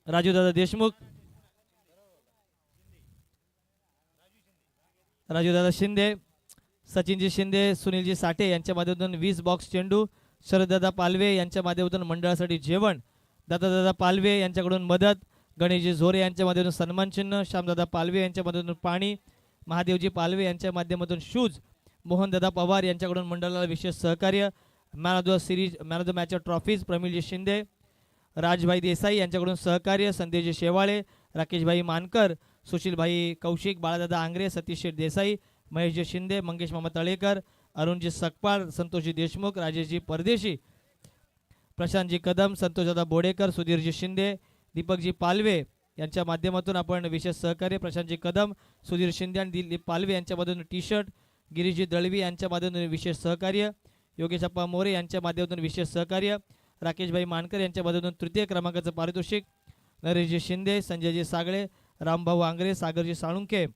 राजूदादा देशमुख, राजूदादा शिंदे, सचिनजी शिंदे, सुनीलजी साठे यांच्या माध्यमातून 20 बॉक्स चेंडू, शरददादा पालवे यांच्या माध्यमातून मंडळासाठी जेवण, दादादादा पालवे यांच्याकडून मदत, गणेशजी झोरे यांच्या माध्यमातून सन्मान चिन्ह, श्यामदादा पालवे यांच्या माध्यमातून पाणी, महादेवजी पालवे यांच्या माध्यमातून शूज, मोहनदादा पवार यांच्याकडून मंडळाला विशेष सहकार्य, man of the series man of the match trophies Pramilji Shinde, Rajbhai Desai यांच्याकडून सहकार्य, संदेशजी शेवाळे, राकेशभाई मानकर, सुशीलभाई कौशिक, बाळादादा आंग्रे, सतीश शेठ देसाई, महेशजी शिंदे, मंगेश मामा तळेकर, अरुणजी सकपाळ, संतोषजी देशमुख, राजेशजी परदेशी, प्रशांतजी कदम, संतोषदादा बोडेकर, सुधीरजी शिंदे, दीपकजी पालवे यांच्या माध्यमातून आपण विशेष सहकार्य, प्रशांतजी कदम, सुधीर शिंदे आणि दिलीप पालवे यांच्या माध्यमातून टी शर्ट, गिरीशजी दळवी यांच्या माध्यमातून विशेष सहकार्य, योगेशप्पा मोरे यांच्या माध्यमातून विशेष सहकार्य, राकेशभाई मानकर यांच्या माध्यमातून तृतीय क्रमांकाचं पारितोषिक, नरेशजी शिंदे, संजयजी सागळे, रामभाऊ आंग्रे, सागरजी साळुंके,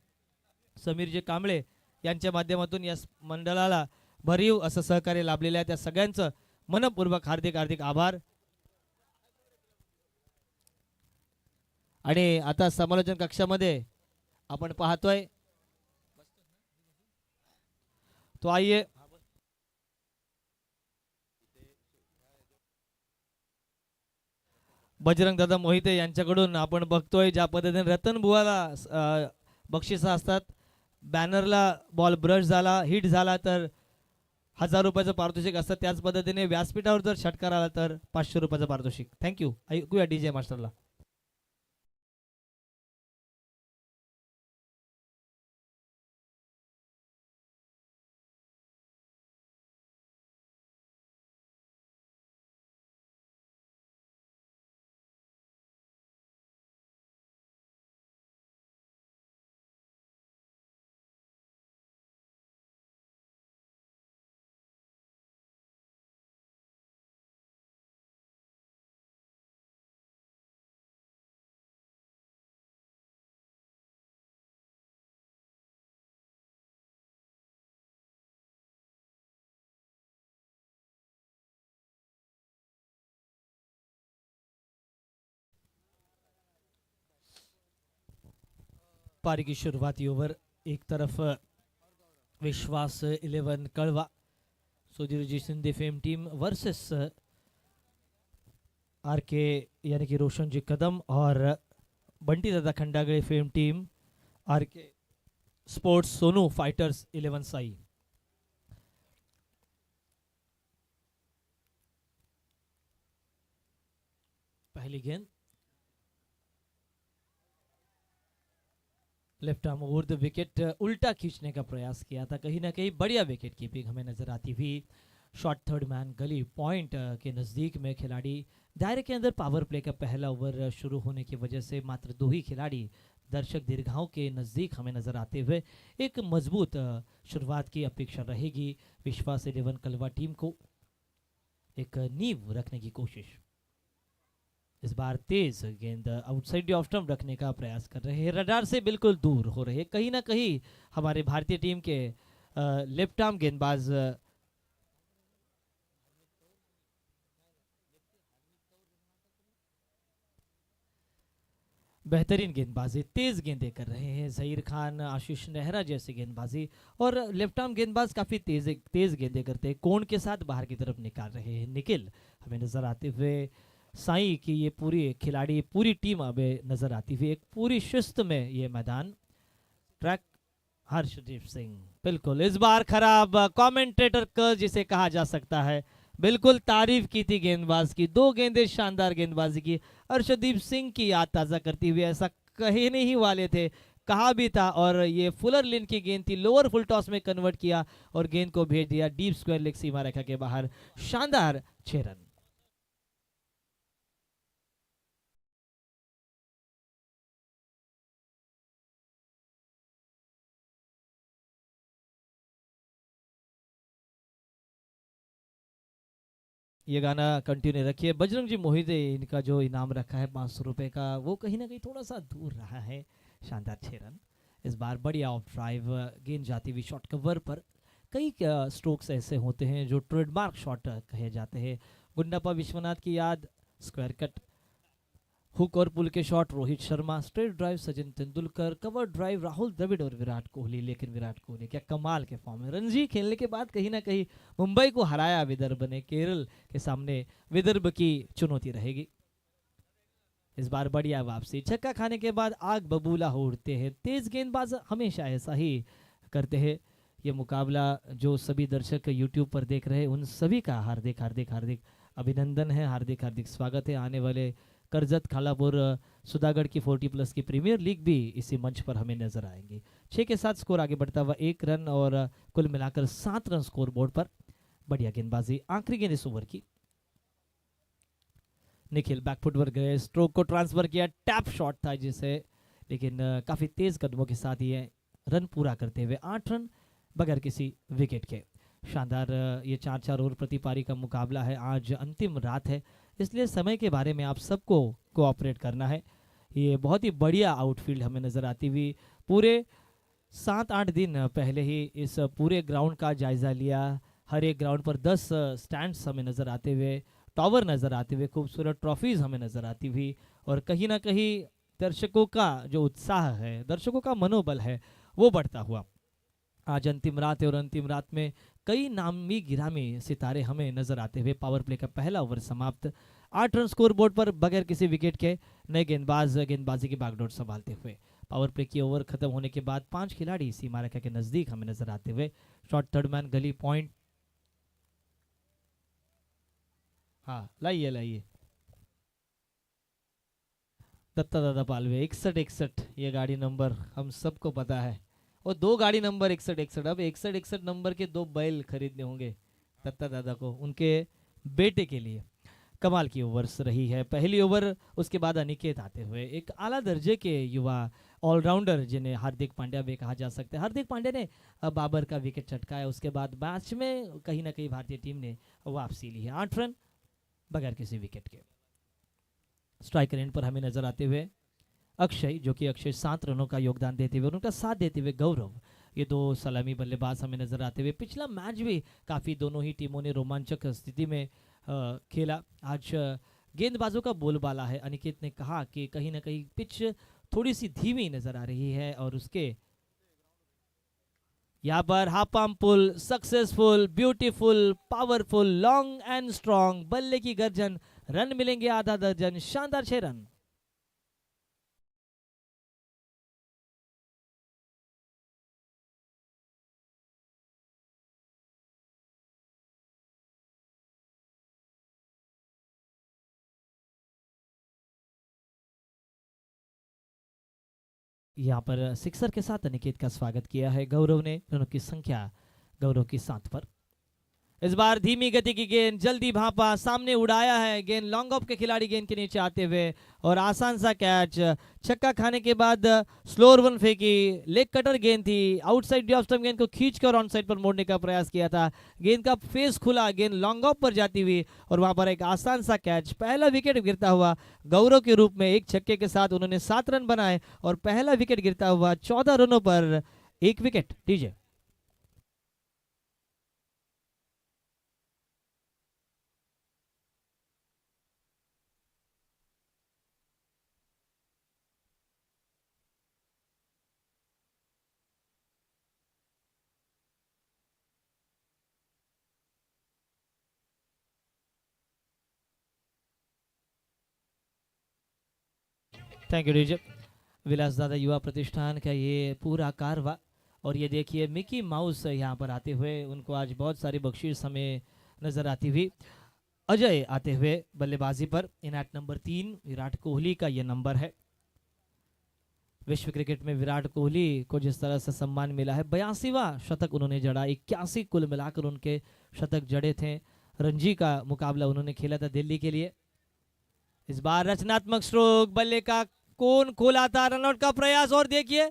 समीरजी कांबळे यांच्या माध्यमातून या मंडळाला भरीव असं सहकार्य लाभलेलं आहे. त्या सगळ्यांचं मनपूर्वक हार्दिक हार्दिक आभार. आणि आता समालोचन कक्षामध्ये आपण पाहतोय तो आइए बजरंग दादा मोहिते यांच्याकडून आपण बघतोय ज्या पद्धतीने रतन बुवाला बक्षीस असतात. बॅनरला बॉल ब्रश झाला, हिट झाला तर 1000 रुपयाचं पारितोषिक असतं. त्याच पद्धतीने व्यासपीठावर जर षटकार आला तर 500 रुपयाचं पारितोषिक. थँक्यू. ऐकूया डीजे मास्टरला. पारी की शुरुआती ओवर एक तरफ विश्वास 11 कड़वा Sudhirji Shinde fame team versus RK यानी कि रोशन जी कदम और बंटी दादा Khandagale fame team RK sports Sonu fighters 11 Sai. पहली गेंद left arm over the wicket उल्टा खींचने का प्रयास किया था. कहीं ना कहीं बढ़िया विकेट कीपिंग हमें नजर आती हुई. शॉट थर्ड मैन गली पॉइंट के नज़दीक में खिलाड़ी दायरे के अंदर पावर प्ले का पहला ओवर शुरू होने की वजह से मात्र 2 ही खिलाड़ी दर्शक दीर्घाओं के नज़दीक हमें नजर आते हुए एक मजबूत शुरुआत की अपेक्षा रहेगी. विश्वास 11 कलवा टीम को एक नींव रखने की कोशिश. इस बार तेज गेंद आउटसाइड ऑफ स्टंप रखने का प्रयास कर रहे हैं. रडार से बिल्कुल दूर हो रहे हैं. कहीं ना कहीं हमारे भारतीय टीम के लेफ्ट आर्म गेंदबाज बेहतरीन गेंदबाजी, तेज गेंदें कर रहे हैं. जहीर खान, आशीष नेहरा जैसे गेंदबाजी और लेफ्ट आर्म गेंदबाज काफ़ी तेज गेंदें करते हैं. कोण के साथ बाहर की तरफ निकाल रहे हैं. निखिल हमें नजर आते हुए. साई की ये पूरी खिलाड़ी पूरी टीम हमें नजर आती हुई. एक पूरी शिस्त में ये मैदान. ट्रैक हर्षदीप सिंह. बिल्कुल इस बार खराब कमेंटेटर कर्ज जिसे कहा जा सकता है. बिल्कुल तारीफ की थी गेंदबाज की. 2 गेंदें शानदार गेंदबाजी की. हर्षदीप सिंह की याद ताज़ा करती हुई ऐसा कहने ही वाले थे, कहा भी था. और ये फुलर लिन की गेंद थी. लोअर फुल टॉस में कन्वर्ट किया और गेंद को भेज दिया डीप स्क्वायर लेग सीमा रेखा के बाहर. शानदार 6 रन. ये गाना कंटिन्यू रखिए. बजरंग जी मोहिते इनका जो इनाम रखा है 500 रुपये का वो कहीं ना कहीं थोड़ा सा दूर रहा है. शानदार 6 रन. इस बार बढ़िया ऑफ ड्राइव गेंद जाती हुई शॉट कवर पर. कई स्ट्रोक्स ऐसे होते हैं जो ट्रेडमार्क शॉट कहे जाते हैं. गुंडापा विश्वनाथ की याद. स्क्वायर कट हुक और पुल के shot Rohit Sharma, straight drive Sachin Tendulkar, cover drive Rahul Dravid और विराट कोहली। लेकिन विराट कोहली क्या कमाल के फॉर्म में, रणजी खेलने के बाद कहीं ना कहीं मुंबई को हराया विदर्भ ने। केरल के सामने विदर्भ की चुनौती रहेगी। इस बार बढ़िया वापसी, छक्का खाने के बाद आग बबूला हो उठते हैं। तेज गेंदबाज हमेशा ऐसा ही करते हैं। ये मुकाबला जो सभी दर्शक यूट्यूब पर देख रहे हैं उन सभी का हार्दिक हार्दिक हार्दिक अभिनंदन है, हार्दिक हार्दिक स्वागत है। आने वाले करजत, खालापुर, सुधागढ़ की 40+ की प्रीमियर लीग भी इसी मंच पर हमें नजर आएंगी। 6 के साथ स्कोर आगे बढ़ता हुआ 1 रन और कुल मिलाकर 7 रन स्कोर बोर्ड पर। बढ़िया गेंदबाजी, आखिरी गेंद इस ओवर की। निखिल बैकफुट पर गए, स्ट्रोक को ट्रांसफर किया, टैप शॉट था जिसे, लेकिन काफी तेज कदमों के साथ ये रन पूरा करते हुए 8 रन बगैर किसी विकेट के। शानदार ये 4-4 ओवर प्रति पारी का मुकाबला है। आज अंतिम रात है, इसलिए समय के बारे में आप सबको कोऑपरेट करना है। ये बहुत ही बढ़िया आउटफील्ड हमें नजर आती हुई। पूरे 7-8 दिन पहले ही इस पूरे ग्राउंड का जायजा लिया। हर एक ग्राउंड पर 10 स्टैंड्स हमें नजर आते हुए, टावर नजर आते हुए, खूबसूरत ट्रॉफीज हमें नजर आती हुई, और कहीं ना कहीं दर्शकों का जो उत्साह है, दर्शकों का मनोबल है, वो बढ़ता हुआ। आज अंतिम रात है और अंतिम रात में कई नामी गिरामी सितारे हमें नजर आते हुए। पावर प्ले का पहला ओवर समाप्त, 8 रन स्कोर बोर्ड पर बगैर किसी विकेट के। नए गेंदबाज गेंदबाजी की बागडोर संभालते हुए। पावर प्ले की ओवर खत्म होने के बाद 5 खिलाड़ी सीमा रेखा के नजदीक हमें नजर आते हुए। शॉट थर्ड मैन, गली पॉइंट। हाँ लाइए लाइए, दत्ता दादा पालवे 6161, ये गाड़ी नंबर हम सबको पता है। और 2 गाड़ी नंबर 6161, अब 6161 नंबर के 2 बैल खरीदने होंगे दत्ता दादा को, उनके बेटे के लिए। कमाल की ओवर्स रही है पहली ओवर। उसके बाद अनिकेत आते हुए, एक आला दर्जे के युवा ऑलराउंडर जिन्हें हार्दिक पांड्या भी कहा जा सकता है। हार्दिक पांड्या ने बाबर का विकेट चटकाया, उसके बाद मैच में कहीं ना कहीं भारतीय टीम ने वापसी ली है। 8 रन बगैर किसी विकेट के। स्ट्राइकर एंड पर हमें नजर आते हुए अक्षय, जो कि अक्षय 7 रनों का योगदान देते हुए, उनका साथ देते हुए गौरव, ये 2 सलामी बल्लेबाज हमें नजर आते हुए। पिछला मैच भी काफ़ी दोनों ही टीमों ने रोमांचक स्थिति में खेला। आज गेंदबाजों का बोलबाला है। अनिकेत ने कहा कि कहीं ना कहीं पिच थोड़ी सी धीमी नजर आ रही है, और उसके यहाँ पर हापाम pull successful, beautiful, powerful, long and strong, बल्ले की गर्जन, रन मिलेंगे आधा दर्जन, शानदार 6 रन। यहाँ पर सिक्सर के साथ अनिकेत का स्वागत किया है गौरव ने। रनों की संख्या गौरव की 7 पर। इस बार धीमी गति की गेंद, जल्दी भापा, सामने उड़ाया है गेंद, लॉन्ग ऑफ के खिलाड़ी गेंद के नीचे आते हुए, और आसान सा कैच। छक्का खाने के बाद स्लोअर वन फेंकी, लेग कटर गेंद थी, आउटसाइड ऑफ स्टंप गेंद को खींचकर ऑन साइड पर मोड़ने का प्रयास किया था। गेंद का फेस खुला, गेंद लॉन्ग ऑफ पर जाती हुई, और वहां पर एक आसान सा कैच। पहला विकेट गिरता हुआ गौरव के रूप में, एक छक्के के साथ उन्होंने 7 रन बनाए, और पहला विकेट गिरता हुआ 14 रनों पर 1 wicket. DJ thank you DJ. Vilas दादा युवा प्रतिष्ठान का ये पूरा कारवा, और ये देखिए मिकी माउस यहाँ पर आते हुए, उनको आज बहुत सारी बख्शीश हमें नजर आती हुई। अजय आते हुए बल्लेबाजी पर, इनाट नंबर 3 विराट कोहली का ये नंबर है। विश्व क्रिकेट में विराट कोहली को जिस तरह से सम्मान मिला है, 82वां शतक उन्होंने जड़ा, 81 कुल मिलाकर उनके शतक जड़े थे। रणजी का मुकाबला उन्होंने खेला था दिल्ली के लिए। इस बार रचनात्मक स्ट्रोक, बल्ले का कोन खोला था, रनआउट का प्रयास, और देखिए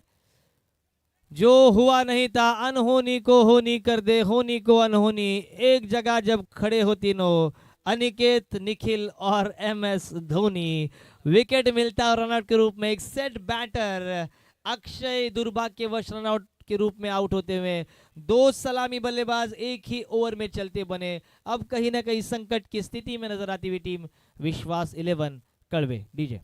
जो हुआ नहीं था अनहोनी को होनी कर दे, होनी को अनहोनी। एक जगह जब खड़े हो तीनों, अनिकेत, निखिल और MS धोनी, विकेट मिलता है रनआउट के रूप में। एक सेट बैटर अक्षय दुर्भाग्यवश रनआउट के रूप में आउट होते हुए। 2 सलामी बल्लेबाज एक ही ओवर में चलते बने। अब कहीं ना कहीं संकट की स्थिति में नजर आती हुई टीम विश्वास 11 कड़वे। डीजे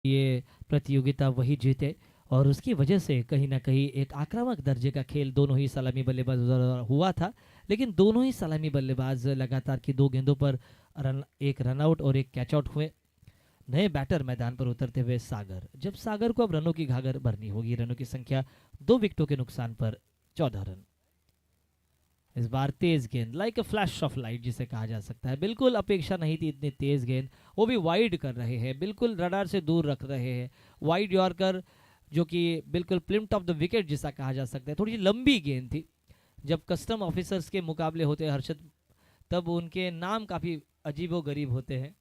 ये प्रतियोगिता वही जीते और उसकी वजह से कहीं ना कहीं एक आक्रामक दर्जे का खेल दोनों ही सलामी बल्लेबाज द्वारा हुआ था। लेकिन दोनों ही सलामी बल्लेबाज लगातार की 2 गेंदों पर एक रनआउट और एक कैच आउट हुए। नए बैटर मैदान पर उतरते हुए सागर। जब सागर को अब रनों की घाघर भरनी होगी। रनों की संख्या 2 विकेटों के नुकसान पर 14 रन। इस बार तेज गेंद like a flash of light जिसे कहा जा सकता है। बिल्कुल अपेक्षा नहीं थी इतनी तेज गेंद, वो भी वाइड कर रहे हैं, बिल्कुल रडार से दूर रख रहे हैं। वाइड यॉर्कर जो कि बिल्कुल प्लिम्ट ऑफ द विकेट जिसा कहा जा सकता है। थोड़ी सी लंबी गेंद थी। जब कस्टम ऑफिसर्स के मुकाबले होते हैं हर्षद, तब उनके नाम काफी अजीबो गरीब होते हैं।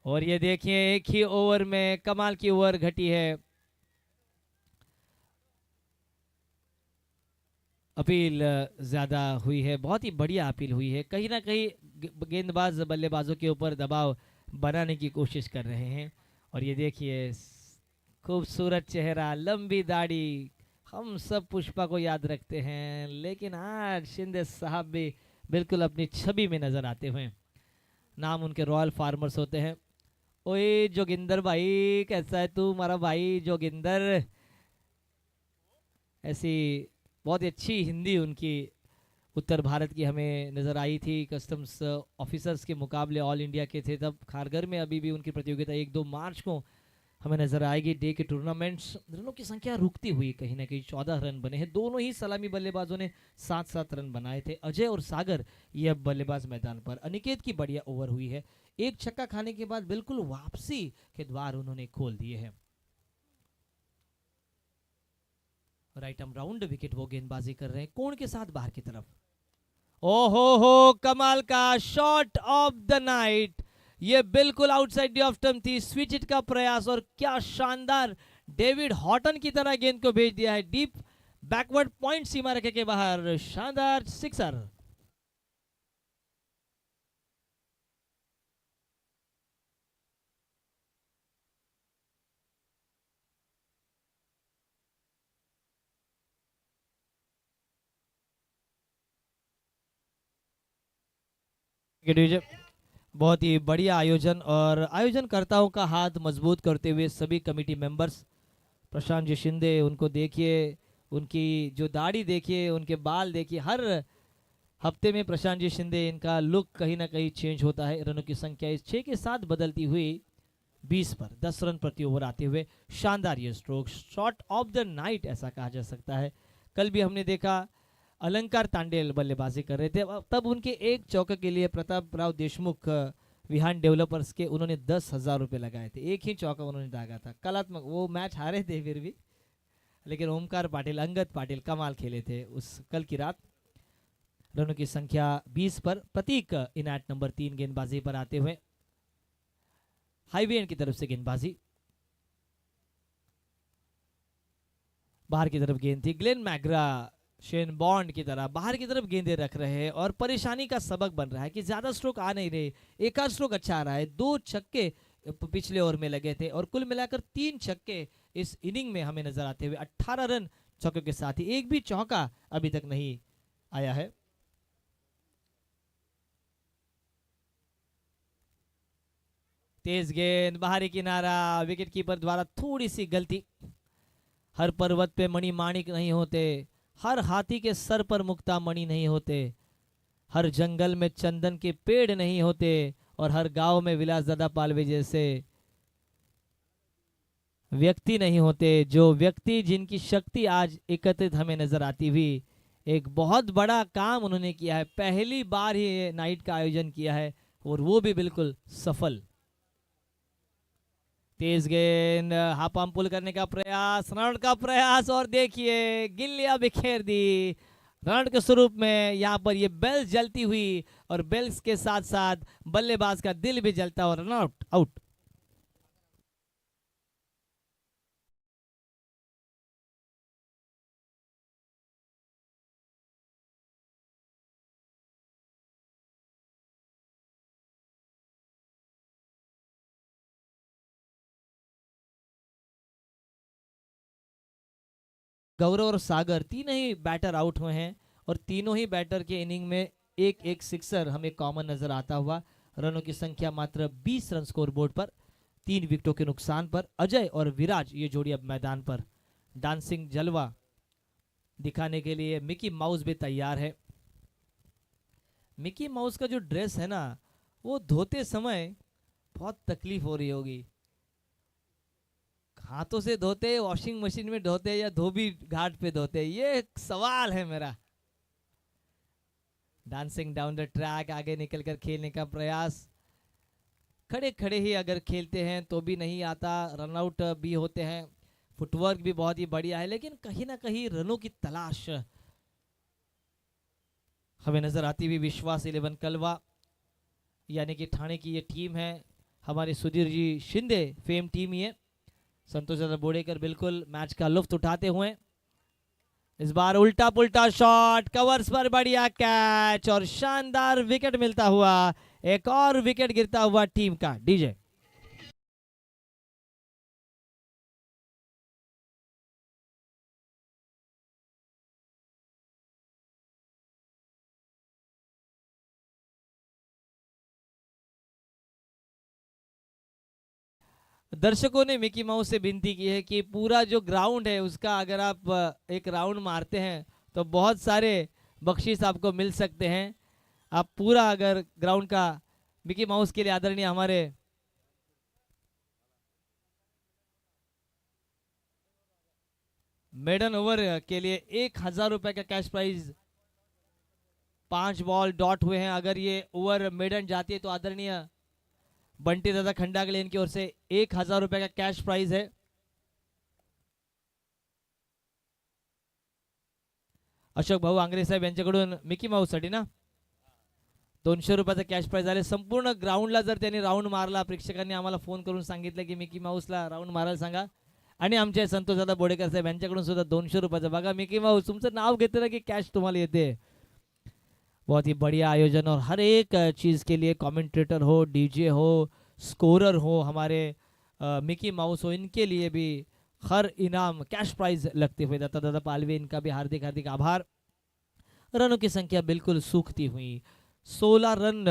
और ये देखिए एक ही ओवर में कमाल की ओवर घटी है। अपील ज्यादा हुई है, बहुत ही बढ़िया अपील हुई है। कहीं ना कहीं गेंदबाज बल्लेबाजों के ऊपर दबाव बनाने की कोशिश कर रहे हैं। और ये देखिए खूबसूरत चेहरा, लंबी दाढ़ी, हम सब पुष्पा को याद रखते हैं, लेकिन आज शिंदे साहब भी बिल्कुल अपनी छवि में नजर आते हुए। नाम उनके रॉयल फार्मर्स होते हैं। ओए जोगिंदर भाई, कैसा है तू हमारा भाई जोगिंदर। ऐसी बहुत ही अच्छी हिंदी उनकी उत्तर भारत की हमें नज़र आई थी। कस्टम्स ऑफिसर्स के मुकाबले ऑल इंडिया के थे तब खारगर में। अभी भी उनकी प्रतियोगिता 1-2 मार्च को हमें नजर आएगी। डे के टूर्नामेंट्स। रनों की संख्या रुकती हुई कहीं ना कहीं 14 रन बने हैं। दोनों ही सलामी बल्लेबाजों ने 7-7 रन बनाए थे। अजय और सागर ये अब बल्लेबाज मैदान पर। अनिकेत की बढ़िया ओवर हुई है। एक छक्का खाने के बाद बिल्कुल वापसी के द्वार उन्होंने खोल दिए हैं। राइट आर्म राउंड विकेट वो गेंदबाजी कर रहे हैं कोण के साथ बाहर की तरफ। ओहो हो, कमाल का शॉट ऑफ द नाइट। ये बिल्कुल आउटसाइड द ऑफ स्टंप थी। स्विच हिट का प्रयास और क्या शानदार डेविड हॉटन की तरह गेंद को भेज दिया है डीप बैकवर्ड पॉइंट सीमा रेखा के बाहर। शानदार सिक्सर। बहुत ही बढ़िया आयोजन और आयोजनकर्ताओं का हाथ मजबूत करते हुए सभी कमेटी मेंबर्स। प्रशांत जी शिंदे, उनको देखिए, उनकी जो दाढ़ी देखिए, उनके बाल देखिए। हर हफ्ते में प्रशांत जी शिंदे, इनका लुक कहीं ना कहीं चेंज होता है। रनों की संख्या इस 6 के साथ बदलती हुई 20 पर 10 रन प्रति ओवर आते हुए शानदार ये stroke, shot of the night ऐसा कहा जा सकता है। कल भी हमने देखा अलंकार तांडेल बल्लेबाजी कर रहे थे, तब उनके एक चौके के लिए प्रताप राव देशमुख विहान डेवलपर्स के उन्होंने 10,000 रुपये लगाए थे। एक ही चौका उन्होंने दागा था। कलात्मक, वो मैच हारे थे फिर भी, लेकिन ओमकार पाटिल, अंगद पाटिल कमाल खेले थे उस कल की रात। रनों की संख्या 20 पर प्रतीक इनायत नंबर 3 गेंदबाजी पर आते हुए। हाईवे एंड की तरफ से गेंदबाजी, बाहर की तरफ गेंद थी। ग्लेन मैग्रा शेन बॉन्ड की तरह बाहर की तरफ गेंदे रख रहे हैं और परेशानी का सबक बन रहा है कि ज्यादा स्ट्रोक आ नहीं रहे। एक आध स्ट्रोक अच्छा आ रहा है। 2 छक्के पिछले ओवर में लगे थे और कुल मिलाकर 3 छक्के इस इनिंग में हमें नजर आते हुए। 18 रन चौके के साथ ही एक भी चौका अभी तक नहीं आया है। तेज गेंद, बाहरी किनारा, विकेट कीपर द्वारा थोड़ी सी गलती। हर पर्वत पे मणि माणिक नहीं होते, हर हाथी के सर पर मुक्ता मणि नहीं होते, हर जंगल में चंदन के पेड़ नहीं होते और हर गांव में विलासदादा पालवे जैसे व्यक्ति नहीं होते। जो व्यक्ति जिनकी शक्ति आज एकत्रित हमें नजर आती हुई। एक बहुत बड़ा काम उन्होंने किया है। पहली बार ही नाइट का आयोजन किया है और वो भी बिल्कुल सफल। तेज गेंद, हाफ पुल करने का प्रयास, रन का प्रयास और देखिए गिल्लियां बिखेर दी। रन के स्वरूप में यहाँ पर ये बेल्स जलती हुई और बेल्स के साथ साथ बल्लेबाज का दिल भी जलता और रन आउट आउट। गौरव और सागर तीनों ही बैटर आउट हुए हैं और तीनों ही बैटर के इनिंग में एक एक सिक्सर हमें कॉमन नजर आता हुआ। रनों की संख्या मात्र 20 रन स्कोर बोर्ड पर। 3 विकेटों के नुकसान पर अजय और विराज ये जोड़ी अब मैदान पर। डांसिंग जलवा दिखाने के लिए मिकी माउस भी तैयार है। मिकी माउस का जो ड्रेस है ना, वो धोते समय बहुत तकलीफ हो रही होगी। हाथों से धोते, वॉशिंग मशीन में धोते, या धोबी घाट पे धोते, ये एक सवाल है मेरा। डांसिंग डाउन द ट्रैक, आगे निकलकर खेलने का प्रयास। खड़े खड़े ही अगर खेलते हैं तो भी नहीं आता, रनआउट भी होते हैं। फुटवर्क भी बहुत ही बढ़िया है, लेकिन कहीं ना कहीं रनों की तलाश हमें नजर आती हुई विश्वास 11 कलवा, यानी कि ठाणे की ये टीम है। हमारे सुधीर जी शिंदे फेम टीम ही है। संतोष दादा बोड़ेकर बिल्कुल मैच का लुत्फ उठाते हुए। इस बार उल्टा पुल्टा शॉट, कवर्स पर बढ़िया कैच और शानदार विकेट मिलता हुआ। एक और विकेट गिरता हुआ टीम का। डीजे दर्शकों ने मिकी माउस से विनती की है कि पूरा जो ग्राउंड है उसका अगर आप एक राउंड मारते हैं तो बहुत सारे बख्शीश आपको मिल सकते हैं। आप पूरा अगर ग्राउंड का मिकी माउस के लिए आदरणीय हमारे मेडन ओवर के लिए 1000 रुपए का कैश प्राइज, 5 बॉल डॉट हुए हैं। अगर ये ओवर मेडन जाती है तो आदरणीय बंटी दादा खंडागले इनकी ओर से 1000 रुपए का कैश प्राइज है। अशोक भाऊ आंग्रे साहेब यांच्याकडून मिकी माऊस साठी ना 200 रुपयाचा कॅश प्राइज आले। संपूर्ण ग्राउंडला जर त्यांनी राऊंड मारला, प्रेक्षकांनी आम्हाला फोन करून सांगितलं की मिकी माऊसला राऊंड मारायला सांगा, आणि आमचे संतोष दादा बोडेकर साहेब यांच्याकडून सुद्धा 200 रुपयाचा। बघा मिकी माऊस तुमचं नाव घेते ना की कॅश तुम्हाला येते। बहुत ही बढ़िया आयोजन, और हर एक चीज के लिए कमेंटेटर हो, डीजे हो, स्कोरर हो, हमारे मिकी माउस हो, इनके लिए भी हर इनाम कैश प्राइज लगते हुए। दत्ता दादा पालवे इनका भी हार्दिक हार्दिक आभार। रनों की संख्या बिल्कुल सूखती हुई, 16 रन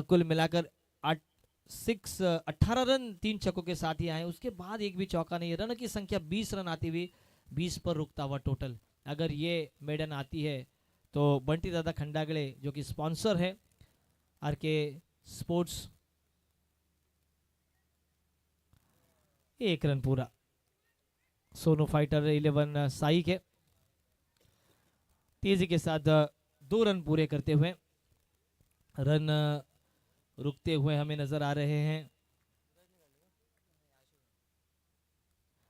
कुल मिलाकर 18 रन 3 छक्कों के साथ ही आए, उसके बाद एक भी चौका नहीं। रन की संख्या 20 रन आती हुई 20 पर रुकता हुआ टोटल। अगर ये मेडन आती है तो बंटी दादा खंडागले जो कि स्पॉन्सर है आरके स्पोर्ट्स, 1 रन पूरा। सोनू फाइटर 11 साई के तेजी के साथ 2 रन पूरे करते हुए रन रुकते हुए हमें नजर आ रहे हैं।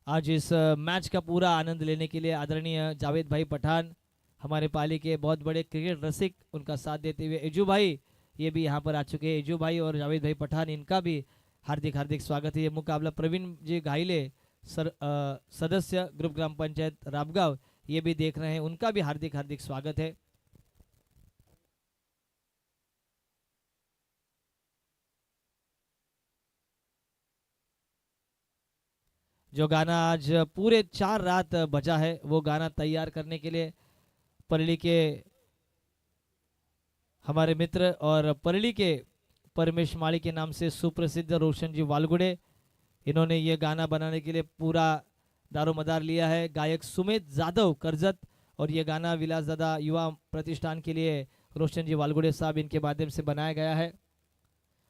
आज इस मैच का पूरा आनंद लेने के लिए आदरणीय जावेद भाई पठान, हमारे पाली के बहुत बड़े क्रिकेट रसिक, उनका साथ देते हुए एजू भाई ये भी यहाँ पर आ चुके हैं। एजू भाई और जावेद भाई पठान, इनका भी हार्दिक हार्दिक स्वागत है। ये मुकाबला प्रवीण जी घाइले सदस्य ग्रुप ग्राम पंचायत राबगांव ये भी देख रहे हैं, उनका भी हार्दिक हार्दिक स्वागत है। जो गाना आज पूरे 4 रात बजा है, वो गाना तैयार करने के लिए परली के हमारे मित्र और परली के परमेश माली के नाम से सुप्रसिद्ध रोशन जी वालगुड़े, इन्होंने ये गाना बनाने के लिए पूरा दारोमदार लिया है। गायक सुमित जाधव करजत, और ये गाना विलास दादा युवा प्रतिष्ठान के लिए रोशन जी वालगुड़े साहब इनके माध्यम से बनाया गया है।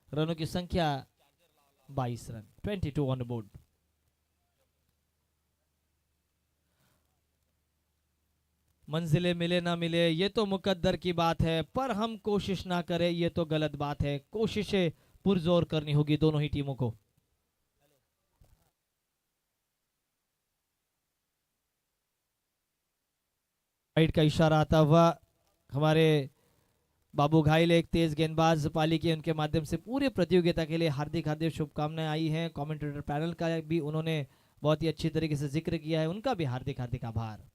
रनों की संख्या 22 रन, 22 ऑन बोर्ड। मंजिलें मिले ना मिले ये तो मुकद्दर की बात है, पर हम कोशिश ना करें ये तो गलत बात है। कोशिशें पुरजोर करनी होगी दोनों ही टीमों को। राइट का इशारा आता हुआ हमारे बाबू घाइल, एक तेज गेंदबाज पाली के, उनके माध्यम से पूरे प्रतियोगिता के लिए हार्दिक हार्दिक शुभकामनाएं आई हैं। कमेंटेटर पैनल का भी उन्होंने बहुत ही अच्छी तरीके से जिक्र किया है, उनका भी हार्दिक हार्दिक आभार।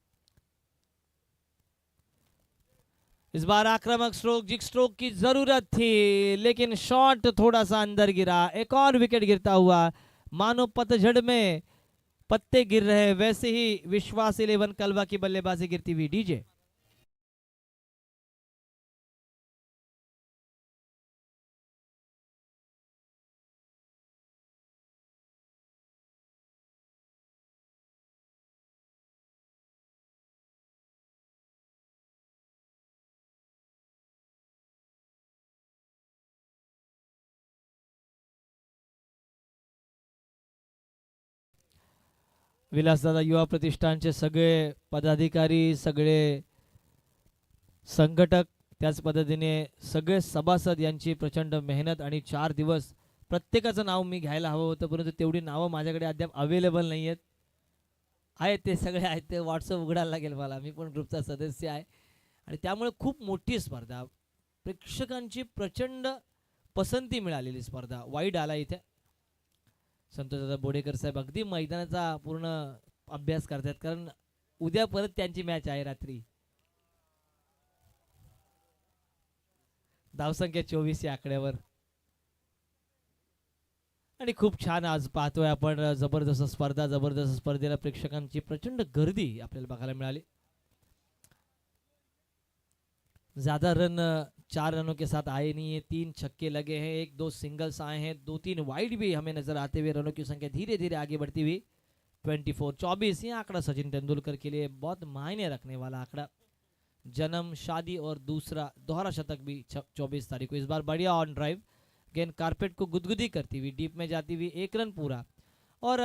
इस बार आक्रामक स्ट्रोक, जिग स्ट्रोक की जरूरत थी, लेकिन शॉट थोड़ा सा अंदर गिरा। एक और विकेट गिरता हुआ, मानो पतझड़ में पत्ते गिर रहे वैसे ही विश्वास 11 कलवा की बल्लेबाजी गिरती हुई। डीजे विलासदादा युवा प्रतिष्ठानचे सगळे पदाधिकारी, सगळे संघटक, त्याच पद्धतीने सगळे सभासद यांची प्रचंड मेहनत आणि 4 दिवस प्रत्येकाचं नाव मी घ्यायला हवं होतं, परंतु तेवढी नावं माझ्याकडे अद्याप अवेलेबल नाही आहेत. आहेत ते सगळे आहेत, ते व्हॉट्सअप उघडायला लागेल मला, मी पण ग्रुपचा सदस्य आहे. आणि त्यामुळे खूप मोठी स्पर्धा, प्रेक्षकांची प्रचंड पसंती मिळालेली स्पर्धा. वाईड आला इथे. संतोषदादा बोडेकर साहेब अगदी मैदानाचा पूर्ण अभ्यास करतात, कारण उद्या परत त्यांची मॅच आहे रात्री. धावसंख्या 24 या आकड्यावर. आणि खूप छान आज पाहतोय आपण जबरदस्त स्पर्धा, जबरदस्त स्पर्धेला प्रेक्षकांची प्रचंड गर्दी आपल्याला बघायला मिळाली. ज्यादा रन 4 रनों के साथ आए नहीं है, 3 छक्के लगे हैं, 1-2 सिंगल्स आए हैं, 2-3 वाइड भी हमें नजर आते हुए रनों की संख्या धीरे धीरे आगे बढ़ती हुई 24 ये आंकड़ा सचिन तेंदुलकर के लिए बहुत मायने रखने वाला आंकड़ा. जन्म, शादी और दूसरा दोहरा शतक भी 24 तारीख को. इस बार बढ़िया ऑन ड्राइव, गेंद कारपेट को गुदगुदी करती हुई डीप में जाती हुई 1 रन पूरा. और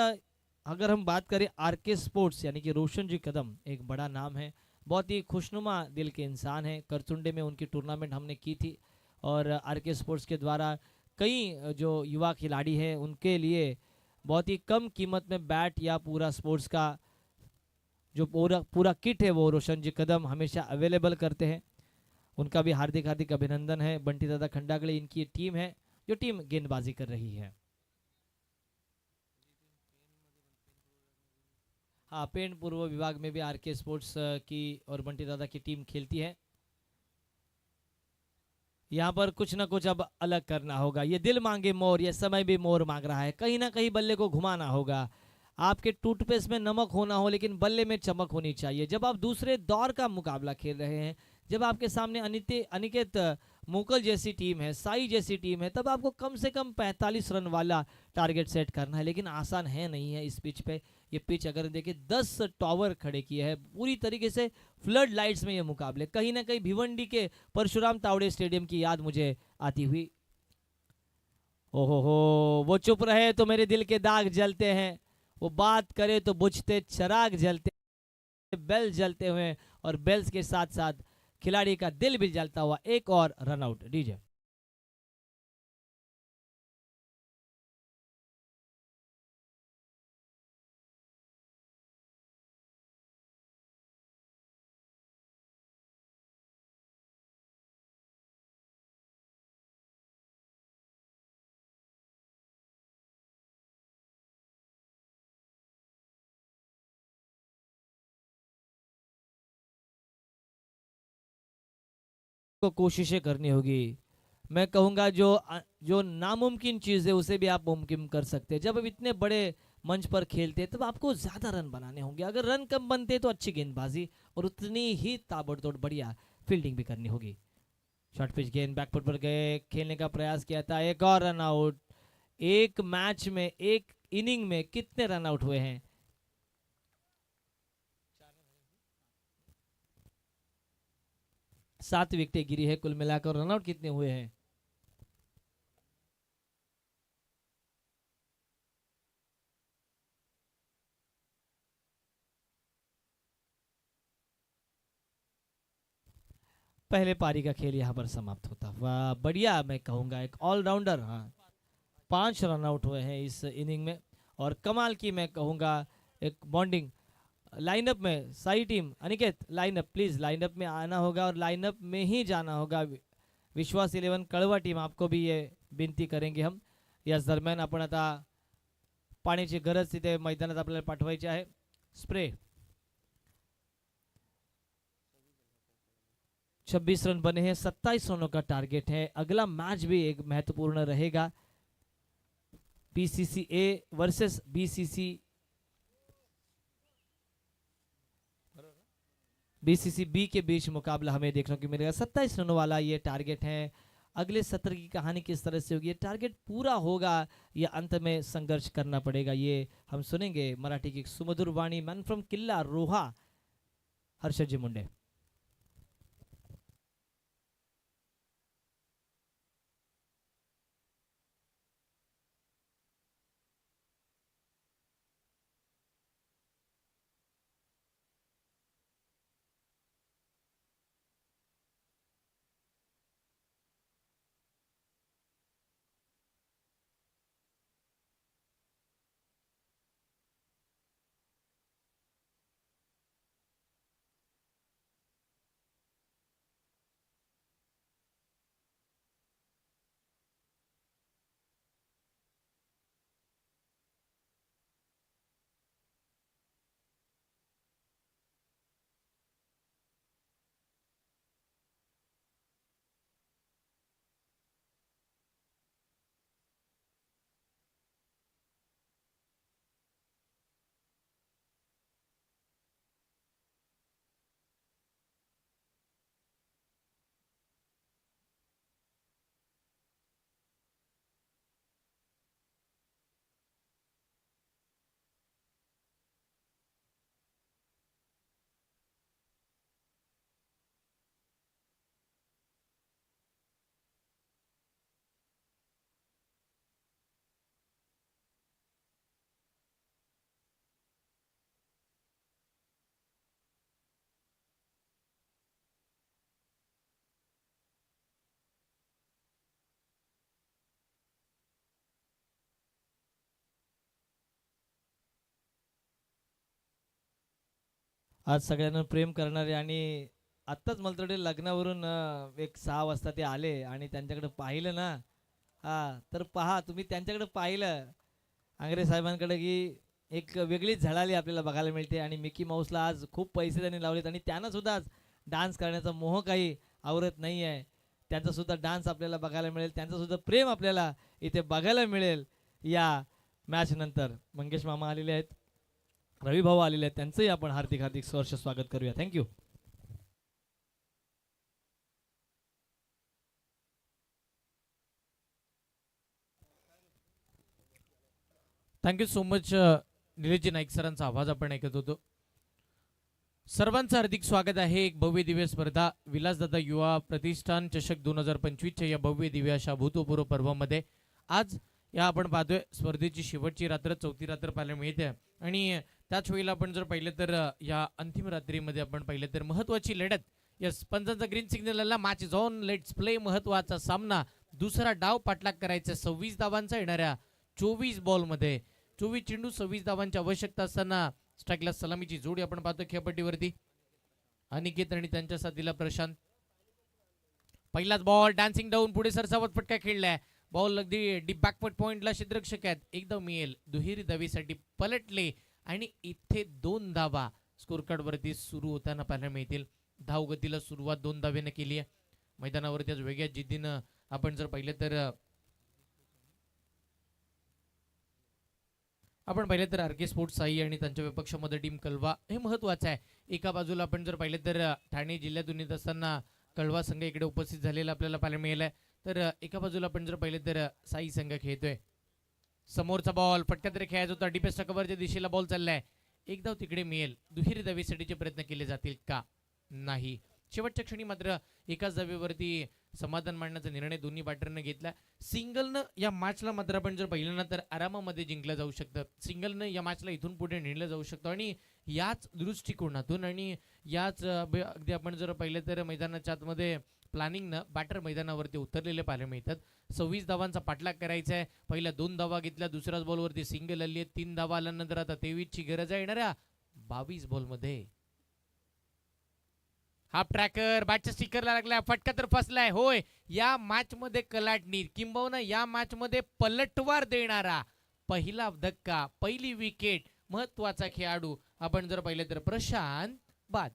अगर हम बात करें आरके स्पोर्ट्स यानी कि रोशन जी कदम, एक बड़ा नाम है, बहुत ही खुशनुमा दिल के इंसान हैं. करचुंडे में उनकी टूर्नामेंट हमने की थी और आरके स्पोर्ट्स के द्वारा कई जो युवा खिलाड़ी हैं उनके लिए बहुत ही कम कीमत में बैट या पूरा स्पोर्ट्स का जो पूरा पूरा किट है वो रोशन जी कदम हमेशा अवेलेबल करते हैं. उनका भी हार्दिक हार्दिक अभिनंदन है. बंटी दादा खंडागड़े इनकी टीम है जो टीम गेंदबाजी कर रही है. हाँ, पेंट पूर्व विभाग में भी आरके स्पोर्ट्स की और बंटी दादा की टीम खेलती है. यहाँ पर कुछ ना कुछ अब अलग करना होगा. ये दिल मांगे मोर, ये समय भी मोर मांग रहा है. कहीं ना कहीं बल्ले को घुमाना होगा. आपके टूथपेस्ट में नमक होना हो लेकिन बल्ले में चमक होनी चाहिए. जब आप दूसरे दौर का मुकाबला खेल रहे हैं, जब आपके सामने अनिकेत मुकल जैसी टीम है, साई जैसी टीम है, तब आपको कम से कम 45 रन वाला टारगेट सेट करना है. लेकिन आसान है नहीं है इस पिच पे. ये पिच अगर देखिए 10 टॉवर खड़े किए हैं पूरी तरीके से फ्लड लाइट्स में ये मुकाबले. कहीं ना कहीं भिवंडी के परशुराम तावड़े स्टेडियम की याद मुझे आती हुई. ओहो हो, वो चुप रहे तो मेरे दिल के दाग जलते हैं, वो बात करे तो बुझते चराग जलते, बेल जलते हुए और बेल्स के साथ साथ खिलाड़ी का दिल भी जलता हुआ. एक और रन आउट डीजे. को कोशिशें करनी होगी. मैं कहूंगा जो नामुमकिन चीज़ है उसे भी आप मुमकिन कर सकते हैं. जब आप इतने बड़े मंच पर खेलते हैं तब आपको ज़्यादा रन बनाने होंगे. अगर रन कम बनते तो अच्छी गेंदबाजी और उतनी ही ताबड़तोड़ बढ़िया फील्डिंग भी करनी होगी. शॉर्ट पिच गेंद बैकफुट पर गए, खेलने का प्रयास किया था. एक और रन आउट. एक मैच में, एक इनिंग में कितने रन आउट हुए हैं? 7 विकेटें गिरी है. कुल मिलाकर रन आउट कितने हुए हैं? पहले पारी का खेल यहाँ पर समाप्त होता. वाह बढ़िया, मैं कहूँगा एक ऑलराउंडर. हाँ, 5 रन आउट हुए हैं इस इनिंग में. और कमाल की मैं कहूँगा एक बॉन्डिंग. लाइनअप में सारी team, Aniket lineup please, lineup में आना होगा और लाइनअप में ही जाना होगा. विश्वास 11 कळवा टीम आपको भी ये विनंती करेंगे हम. याच दरम्यान आपण आता पाण्याची गरज तिथे मैदानात आपल्याला पाठवायची आहे. स्प्रे. 26 रन बने हैं, 27 रनों का टारगेट है. अगला मैच भी एक महत्वपूर्ण रहेगा. बीसीसीए वर्सेस बीसीसीबी के बीच मुकाबला हमें देखने को मिलेगा. 27 रनों वाला ये टारगेट है. अगले सत्र की कहानी किस तरह से होगी, ये टारगेट पूरा होगा या अंत में संघर्ष करना पड़ेगा, ये हम सुनेंगे. मराठी की सुमधुर वाणी, मैन फ्रॉम किल्ला रोहा, हर्षद जी मुंडे. आज सगळ्यांना प्रेम करणारे आणि आत्ताच मला थोडे लग्नावरून एक 6 वाजता ते आले आणि त्यांच्याकडे पाहिलं ना. हा तर पहा तुम्ही त्यांच्याकडे पाहिलं आंग्रे साहेबांकडे की एक वेगळीच झळाली आपल्याला बघायला मिळते. आणि मिकी माऊसला आज खूप पैसे त्यांनी लावलेत आणि त्यांना सुद्धा आज डान्स करण्याचा मोह काही आवरत नाही आहे. त्यांचा सुद्धा डान्स आपल्याला बघायला मिळेल, त्यांचं सुद्धा प्रेम आपल्याला इथे बघायला मिळेल. या मॅच नंतर मंगेश मामा आलेले आहेत, रवी भाऊ आलेले आहेत, त्यांचंही आपण हार्दिक हार्दिक सहर्ष स्वागत करूया. Thank you. Thank you so much Nileshji Naik सरांचा आवाज आपण ऐकत होतो. सर्वांचं हार्दिक स्वागत आहे एक भव्य दिव्य स्पर्धा विलासदादा युवा प्रतिष्ठान चषक 2025च्या या भव्य दिव्य अशा भूतपूर्व पर्वामध्ये आज या आपण पाहतोय स्पर्धेची शेवटची रात्र, चौथी रात्र पाहायला मिळते. आणि त्याच वेळेला आपण जर पाहिलं तर या अंतिम रात्रीमध्ये आपण पाहिलं तर महत्वाची लढत. यस, पंचांचा ग्रीन सिग्नल आला, match is on, let's play. महत्वाचा सामना, दुसरा डाव पाठलाग करायचा 26 धावांचा येणाऱ्या 24 बॉलमध्ये. 24 चेंडू 26 धावांची आवश्यकता असताना स्ट्राईकला सलामीची जोडी आपण पाहतो खेळपट्टीवरती. अनिकेत आणि त्यांच्या साथीला प्रशांत. पहिलाच बॉल डान्सिंग डाऊन, पुढे सरसावत फटका खेळलाय. बॉल अगदी डीप बॅकवर्ड पॉइंटला क्षेत्ररक्षक आहेत, एकदम मिळेल दुहेरी धावेसाठी पलटले आणि इथे 2 धावा स्कोर कार्ड वरती सुरू होताना पाहायला मिळतील. धावगतीला सुरुवात 2 धावेने केली आहे. मैदानावरती आज वेगळ्या जिद्दीनं आपण जर पाहिलं तर आर के स्पोर्ट्स साई आणि त्यांच्या विपक्षामध्ये टीम कलवा हे महत्वाचं आहे. एका बाजूला आपण जर पाहिलं तर ठाणे जिल्ह्यातून येत असताना कळवा संघ इकडे उपस्थित झालेला आपल्याला पाहायला मिळालाय. तर एका बाजूला आपण जर पाहिलं तर साई संघ खेळतोय. समोरचा बॉल फटका तरी खेळायचा होता, डिफेन्सच्या कव्हरच्या दिशेला बॉल चाललाय. एक धाव तिकडे मिळेल. दुहेरी धावेसाठीचे प्रयत्न केले जातील का? नाही. शेवटच्या क्षणी मात्र एकाच धावेवरती समाधान मांडण्याचा निर्णय दोन्ही बॅटरनं घेतला. सिंगलनं या मॅचला मात्र आपण जर पाहिलं ना तर आरामामध्ये जिंकलं जाऊ शकतं. सिंगलनं या मॅचला इथून पुढे नेलं जाऊ शकतं. आणि याच दृष्टिकोनातून आणि याच अगदी आपण जर पाहिलं तर मैदानाच्या आतमध्ये प्लॅनिंगनं बॅटर मैदानावरती उतरलेले पाहायला मिळतात. 26 धावांचा पाठलाग करायचा आहे. पहिल्या 2 धावा घेतल्या, दुसऱ्याच बॉलवरती सिंगल आली आहे. 3 धावा आल्यानंतर आता 23 ची गरज आहे येणाऱ्या 22 बॉलमध्ये. हाफ ट्रॅकर बॅटच्या स्टिकरला लागलाय, फटका तर फसलाय. होय, या मॅच मध्ये कलाटणी किंबहुना या मॅच मध्ये पलटवार देणारा पहिला धक्का, पहिली विकेट, महत्वाचा खेळाडू आपण जर पाहिलं तर प्रशांत बाद.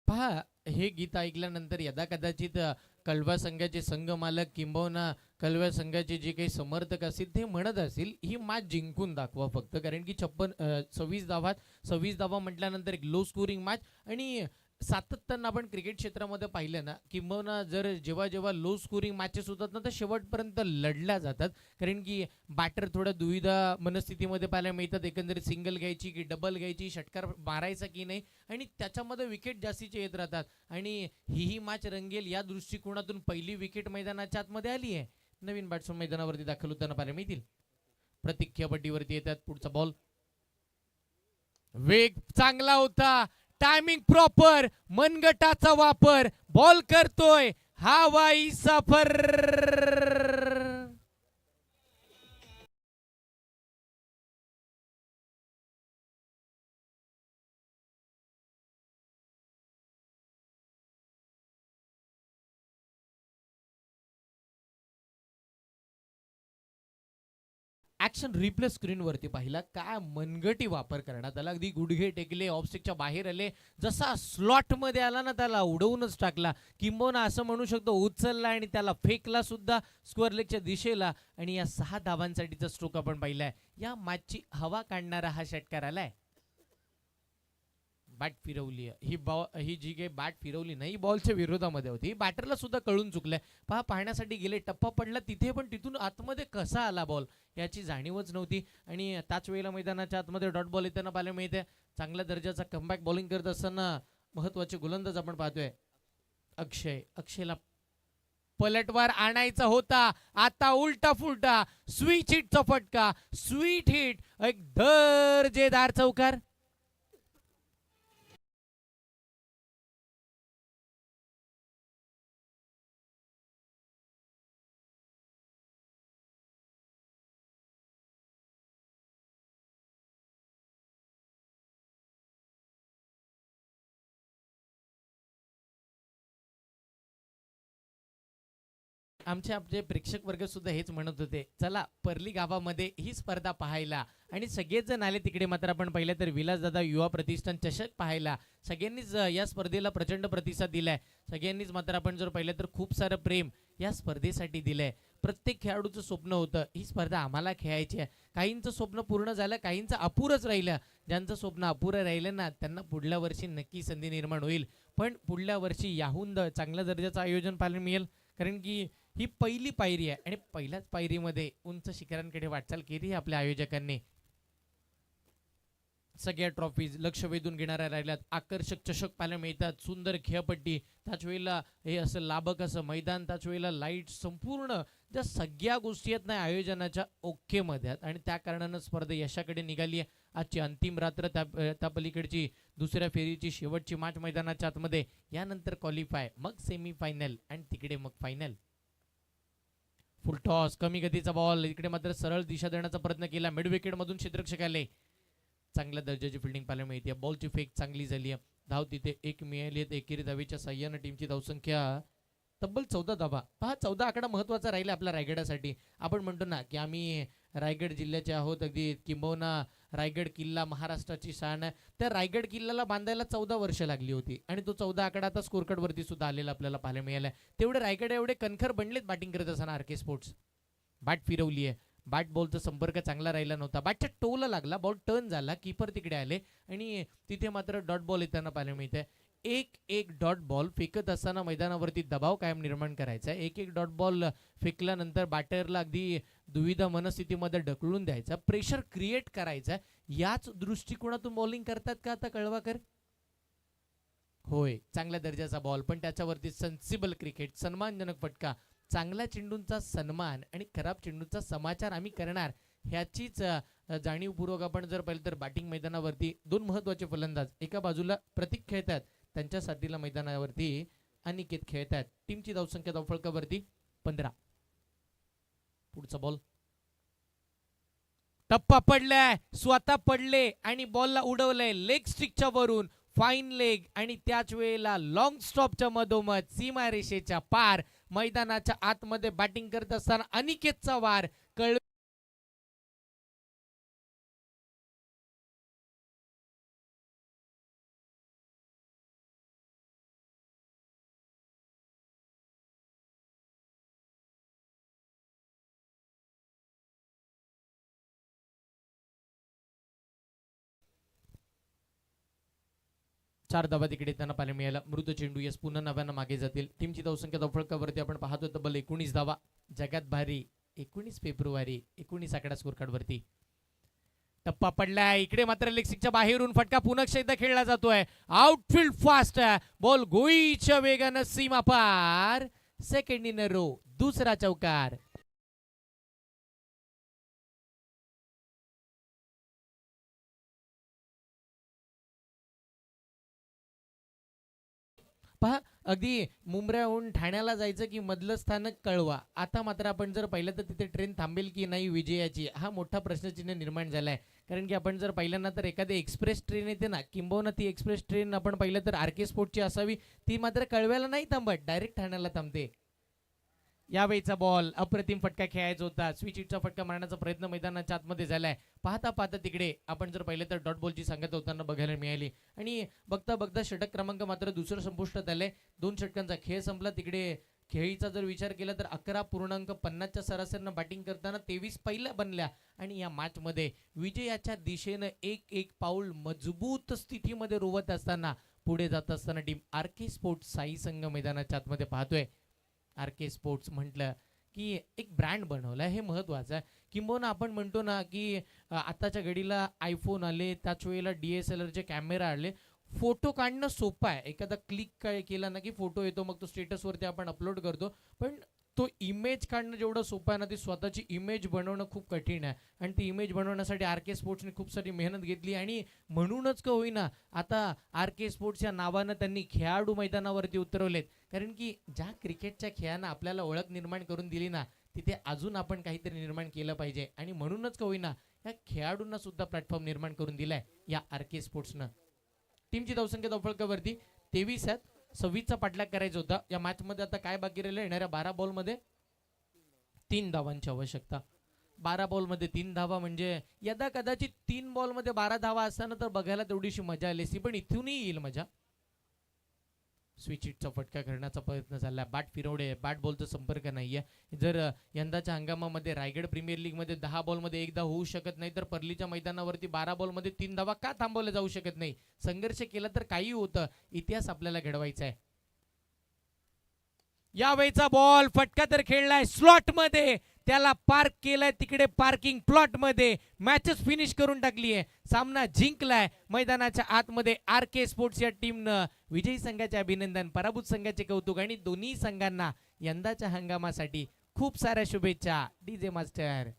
पहा, हे गीत ऐकल्यानंतर यदा कदाचित कळवा संघाचे संघ मालक किंबहुना कळव्या संघाचे जे काही समर्थक असतील ते म्हणत असतील ही मॅच जिंकून दाखवा फक्त. कारण की 26 धावा म्हटल्यानंतर एक लो स्कोरिंग मॅच. आणि सातत्यानं आपण क्रिकेट क्षेत्रामध्ये पाहिलं ना किंबहुना जर जेव्हा जेव्हा लो स्कोरिंग मॅचेस होतात ना तर शेवटपर्यंत लढल्या जातात. कारण की बॅटर थोड्या दुविधा मनस्थितीमध्ये पाहायला मिळतात, एकंदरीत सिंगल घ्यायची की डबल घ्यायची, षटकार मारायचा की नाही, आणि त्याच्यामध्ये विकेट जास्तीचे येत राहतात. आणि ही मॅच रंगेल या दृष्टिकोनातून पहिली विकेट मैदानाच्या आतमध्ये आली आहे. नवीन बॅट्समन मैदानावरती दाखल होताना पाहायला मिळतील. प्रतीक खेळपट्टीवरती येतात. पुढचा बॉल, वेग चांगला होता, टायमिंग प्रॉपर, मनगटाचा वापर, बॉल करतोय हवाई सफर. ऍक्शन रिप्ले स्क्रीनवरती पाहिला, काय मनगटी वापर करण्यात आला. अगदी गुडघे टेकले, ऑफस्टिकच्या बाहेर आले, जसा स्लॉट मध्ये आला ना त्याला उडवूनच टाकला. किंबहुना असं म्हणू शकतो उचलला आणि त्याला फेकला सुद्धा स्क्वेअर लेगच्या दिशेला. आणि या 6 धावांसाठीचा स्ट्रोक आपण पाहिलाय. या मॅचची हवा काढणारा हा षटकार आलाय. बॅट फिरवली ही जी काही बॅट फिरवली नाही बॉलच्या विरोधामध्ये होती. बॅटरला सुद्धा कळून चुकलंय. पाहण्यासाठी गेले, टप्पा पडला तिथे, पण तिथून आतमध्ये कसा आला बॉल याची जाणीवच नव्हती. आणि त्याच वेळेला मैदानाच्या आतमध्ये डॉट बॉल येताना पाहायला मिळते. चांगल्या दर्जाचा कमबॅक बॉलिंग करत असताना महत्वाचे गोलंदाज आपण पाहतोय अक्षयला पलटवार आणायचा होता. आता उलटा फुलटा स्वीट हिटचा फटका, स्वीट हिट, एक दर्जेदार चौकार. आमचे प्रेक्षक वर्ग सुद्धा हेच म्हणत होते, चला परली गावामध्ये ही स्पर्धा पाहायला. आणि सगळेच जण आले तिकडे. मात्र आपण पाहिलं तर विलासदादा युवा प्रतिष्ठान चषक पाहायला. सगळ्यांनीच या स्पर्धेला प्रचंड प्रतिसाद दिलाय. सगळ्यांनीच मात्र आपण जर पाहिलं तर खूप सारं प्रेम या स्पर्धेसाठी दिलंय. प्रत्येक खेळाडूचं स्वप्न होतं ही स्पर्धा आम्हाला खेळायची आहे. काहींचं स्वप्न पूर्ण झालं, काहींचं अपुरंच राहिलं. ज्यांचं स्वप्न अपुरं राहिलं ना, त्यांना पुढल्या वर्षी नक्की संधी निर्माण होईल. पण पुढल्या वर्षी याहून चांगल्या दर्जाचं आयोजन पाहायला मिळेल. कारण की ही पहिली पायरी आहे आणि पहिल्याच पायरीमध्ये उंच शिखरांकडे वाटचाल केली आपल्या आयोजकांनी. सगळ्या ट्रॉफीज लक्ष वेधून घेणाऱ्या राहिल्यात. आकर्षक चषक पाहायला मिळतात, सुंदर खेळपट्टी, त्याच वेळेला हे असं लाभक असं मैदान, त्याच वेळेला लाईट, संपूर्ण ज्या सगळ्या गोष्टी आहेत ना आयोजनाच्या ओके मध्ये आहेत. आणि त्या कारणानं स्पर्धा यशाकडे निघाली आहे. आजची अंतिम रात्र, त्या पलीकडची दुसऱ्या फेरीची शेवटची मॅच मैदानाच्या आतमध्ये, यानंतर क्वालिफाय, मग सेमीफायनल आणि तिकडे मग फायनल. फुल टॉस, कमी गतीचा बॉल, इकडे मात्र सरळ दिशा देण्याचा प्रयत्न केला. मिड विकेट मधून क्षेत्ररक्षक आले. चांगल्या दर्जाची फिल्डिंग पाहायला मिळते. बॉलची फेक चांगली झाली आहे. धाव तिथे एक मिळाली. एकेरी धावेच्या साह्यानं टीमची धावसंख्या तब्बल 14 धावा. पहा, 14 आकडा महत्वाचा राहिला आपल्या रायगडासाठी. आपण म्हणतो ना की आम्ही रायगड जिल्ह्याचे आहोत, अगदी किंबहुना रायगड किल्ला महाराष्ट्राची शान आहे. त्या रायगड किल्ल्याला बांधायला 14 वर्ष लागली होती आणि तो 14 आकडा आता स्कोरकार्ड वरती सुद्धा आलेला आपल्याला पाहायला मिळालाय. तेवढे रायगड एवढे कणखर बनलेत बॅटिंग करत असताना आर के स्पोर्ट्स. बॅट फिरवली आहे, बॅट बॉलचा संपर्क चांगला राहिला नव्हता. बॅटच्या टोला लागला, बॉल टर्न झाला, कीपर तिकडे आले आणि तिथे मात्र डॉट बॉल येताना पाहायला मिळते. एक डॉट बॉल फेकत असताना मैदानावरती दबाव कायम निर्माण करायचा. एक डॉट बॉल फेकल्यानंतर बॅटरला अगदी दुविधा मनस्थितीमध्ये ढकलून द्यायचा, प्रेशर क्रिएट करायचा. याच दृष्टिकोनातून बॉलिंग करतात का आता कळवाकर? होय, चांगल्या दर्जाचा बॉल, पण त्याच्यावरती सेन्सिबल क्रिकेट, सन्मानजनक फटका. चांगल्या चेंडूंचा सन्मान आणि खराब चेंडूंचा समाचार आम्ही करणार, ह्याचीच जाणीवपूर्वक आपण जर पाहिलं तर बॅटिंग मैदानावरती दोन महत्वाचे फलंदाज एका बाजूला प्रतीक खेळतात, त्यांच्या साथीला मैदानावरती अनिकेत खेळतात. टीमची धावसंख्या धावफलकावरती 15. पुढचा बॉल, टप्पा पडलाय, स्वतः पडले आणि बॉलला उडवलंय लेग स्टिकच्या वरून, फाईन लेग. आणि त्याच वेळेला लॉंग स्टॉपच्या मधोमध सीमारेषेच्या पार मैदानाच्या आतमध्ये बॅटिंग करत असताना अनिकेतचा वार. चार धावा तिकडे त्यांना पाहायला मिळाला. मृत चेंडू यस पुन्हा नव्यानं मागे जातील. टीमची धावसंख्या धावफलकावरती आपण पाहतो तब्बल 19 धावा. जगात भारी 19 फेब्रुवारी 19 आकडा स्कोर कार्ड वरती. टप्पा पडलाय, इकडे मात्र लेगस्टिकच्या बाहेरून फटका पुन्हा एकदा खेळला जातोय. आउटफील्ड फास्ट आहे, बॉल गोळीच्या वेगानं सीमा पार. सेकंड इन अ रो, दुसरा चौकार. पहा, अगदी मुंब्र्याहून ठाण्याला जायचं की मधलं स्थानक कळवा. आता मात्र आपण जर पाहिलं तर तिथे ट्रेन थांबेल की नाही विजयाची, हा मोठा प्रश्नचिन्ह निर्माण झालाय. कारण की आपण जर पाहिलं ना तर एखादी एक्सप्रेस ट्रेन येते ना, किंबहुना ती एक्सप्रेस ट्रेन आपण पाहिलं तर आर के स्पोर्टची असावी, ती मात्र कळव्याला नाही थांबत, डायरेक्ट ठाण्याला थांबते. यावेळीचा बॉल अप्रतिम फटका खेळायचा होता. स्विच हिटचा फटका मारण्याचा प्रयत्न मैदानाच्या आतमध्ये झालाय. पाहता पाहता तिकडे आपण जर पाहिलं तर डॉट बॉलची सांगत होताना बघायला मिळाली. आणि बघता बघता षटक क्रमांक मात्र दुसरं संपुष्टात आलंय. 2 षटकांचा खेळ संपला. तिकडे खेळीचा जर विचार केला तर 11.50च्या सरासरीनं बॅटिंग करताना 23 पहिल्या बनल्या आणि या मॅचमध्ये विजयाच्या दिशेनं एक पाऊल मजबूत स्थितीमध्ये रोवत असताना पुढे जात असताना टीम आर के स्पोर्ट्स साई संघ मैदानाच्या आतमध्ये पाहतोय. आर के स्पोर्ट्स म्हटलं की एक ब्रँड बनवला हे महत्वाचं आहे. किंबहुना आपण म्हणतो ना की आताच्या घडीला आयफोन आले, त्याच वेळेला DSLRचे कॅमेरा आले. फोटो काढणं सोपं आहे, एखादा क्लिक काय केला ना की फोटो येतो, मग तो स्टेटसवरती आपण अपलोड करतो. पण तो इमेज काढणं जेवढं सोपं आहे ना, ती स्वतःची इमेज बनवणं खूप कठीण आहे. आणि ती इमेज बनवण्यासाठी आर के स्पोर्ट्सने खूप सारी मेहनत घेतली आणि म्हणूनच का होईना आता आर के स्पोर्ट्स या नावानं त्यांनी खेळाडू मैदानावरती उतरवलेत. कारण की ज्या क्रिकेटच्या खेळानं आपल्याला ओळख निर्माण करून दिली ना, तिथे अजून आपण काहीतरी निर्माण केलं पाहिजे. आणि म्हणूनच का होईना या खेळाडूंना सुद्धा प्लॅटफॉर्म निर्माण करून दिलाय या आर के स्पोर्ट्सनं. टीमची धावसंख्या धावफलकावरती 23 आहेत. 26चा पाठलाग करायचा होता. या मॅच मध्ये आता काय बाकी राहिलं, येणाऱ्या 12 बॉलमध्ये 3 धावांची आवश्यकता. 12 बॉलमध्ये 3 धावा म्हणजे यदा कदाचित 3 बॉलमध्ये 12 धावा असताना तर बघायला तेवढीशी मजा आली असती, पण इथूनही येईल मजा. स्विच हिटचा फटका करण्याचा प्रयत्न झाला, बॅट फिरवडे, बॅट बॉलचा संपर्क नाहीये. जर यंदाच्या हंगामामध्ये रायगड प्रीमियर लीग मध्ये 10 बॉलमध्ये 1 धाव होऊ शकत नाही, तर परलीच्या मैदानावरती 12 बॉलमध्ये 3 धावा का थांबवल्या जाऊ शकत नाही. संघर्ष केला तर काही होतं. इतिहास आपल्याला घडवायचा आहे. यावेळीचा बॉल फटका तर खेळलाय स्लॉट मध्ये, त्याला पार्क केलाय तिकडे पार्किंग प्लॉट मध्ये. मॅचच फिनिश करून टाकली आहे, सामना जिंकलाय. मैदानाच्या आतमध्ये आर के स्पोर्ट्स या टीमनं विजयी संघाचे अभिनंदन, पराभूत संघाचे कौतुक आणि दोन्ही संघांना यंदाच्या हंगामासाठी खूप साऱ्या शुभेच्छा. DJ master.